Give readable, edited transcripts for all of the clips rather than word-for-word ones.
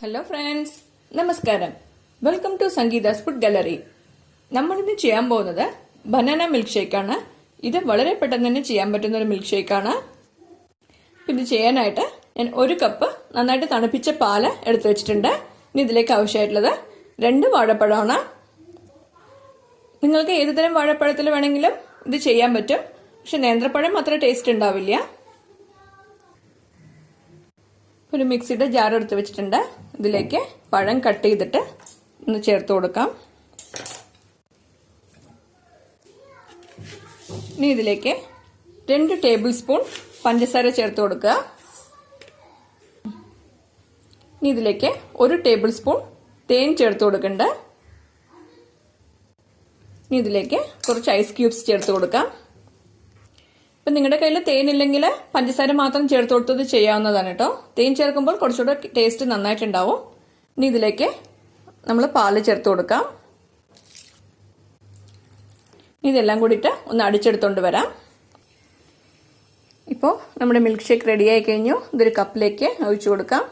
Hello friends, നമസ്കാരം. Welcome to Sangeetha's food gallery. നമ്മളിന്ന് ചെയ്യാൻ പോകുന്നത് ബനാന മിൽക്ക് ഷേക്കാണ്. ഇത് വളരെ പെട്ടെന്ന് തന്നെ ചെയ്യാൻ പറ്റുന്ന ഒരു മിൽക്ക് ഷേക്കാണ്. ഇത് ചെയ്യാനായിട്ട് ഞാൻ 1 കപ്പ് നന്നായിട്ട് തണുപ്പിച്ച പാല് എടുത്തു വെച്ചിട്ടുണ്ട്. ഇനി ഇതിലേക്ക് ആവശ്യമായിട്ടുള്ളത് 2 വാഴപ്പഴമാണ്. നിങ്ങൾക്ക് ഏതുതരം വാഴപ്പഴത്തിൽ വേണമെങ്കിലും ഇത് ചെയ്യാൻ പറ്റും. പക്ഷെ നേന്ത്രപ്പഴം അത്ര ടേസ്റ്റ് ഉണ്ടാവില്ല. ഒരു മിക്സിയുടെ ജാർ എടുത്ത് വെച്ചിട്ടുണ്ട്. ഇതിലേക്ക് പഴം കട്ട് ചെയ്തിട്ട് ഒന്ന് ചേർത്ത് കൊടുക്കാം. ഇനി ഇതിലേക്ക് 2 ടേബിൾ സ്പൂൺ പഞ്ചസാര ചേർത്ത് കൊടുക്കുക. ഇനി ഇതിലേക്ക് 1 ടേബിൾ സ്പൂൺ തേൻ ചേർത്ത് കൊടുക്കുന്നുണ്ട്. ഇനി ഇതിലേക്ക് കുറച്ച് ഐസ് ക്യൂബ്സ് ചേർത്ത് കൊടുക്കാം. ഇപ്പം നിങ്ങളുടെ കയ്യിൽ തേനില്ലെങ്കിൽ പഞ്ചസാര മാത്രം ചേർത്ത് കൊടുത്തത് ചെയ്യാവുന്നതാണ് കേട്ടോ. തേൻ ചേർക്കുമ്പോൾ കുറച്ചുകൂടെ ടേസ്റ്റ് നന്നായിട്ടുണ്ടാവും. ഇനി ഇതിലേക്ക് നമ്മൾ പാല് ചേർത്ത് കൊടുക്കാം. ഇതെല്ലാം കൂടിയിട്ട് ഒന്ന് അടിച്ചെടുത്തോണ്ട് വരാം. ഇപ്പോൾ നമ്മുടെ മിൽക്ക് ഷേക്ക് റെഡിയായി കഴിഞ്ഞു. ഇതൊരു കപ്പിലേക്ക് ഒഴിച്ചു കൊടുക്കാം.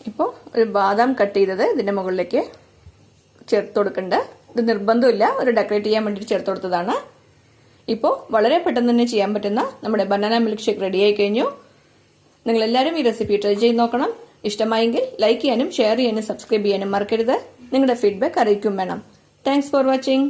ഇപ്പോൾ ഒരു ബാദാം കട്ട് ചെയ്തത് ഇതിന്റെ മുകളിലേക്ക് ചേർത്ത് കൊടുക്കുന്നുണ്ട്. ഇത് നിർബന്ധമില്ല, ഒരു ഡെക്കറേറ്റ് ചെയ്യാൻ വേണ്ടിയിട്ട് ചേർത്ത് കൊടുത്തതാണ്. ഇപ്പോൾ വളരെ പെട്ടെന്ന് തന്നെ ചെയ്യാൻ പറ്റുന്ന നമ്മുടെ ബനാന മിൽക്ക് ഷേക്ക് റെഡിയായി കഴിഞ്ഞു. നിങ്ങളെല്ലാവരും ഈ റെസിപ്പി ട്രൈ ചെയ്ത് നോക്കണം. ഇഷ്ടമായെങ്കിൽ ലൈക്ക് ചെയ്യാനും ഷെയർ ചെയ്യാനും സബ്സ്ക്രൈബ് ചെയ്യാനും മറക്കരുത്. നിങ്ങളുടെ ഫീഡ്ബാക്ക് അറിയിക്കും വേണം. Thanks for watching.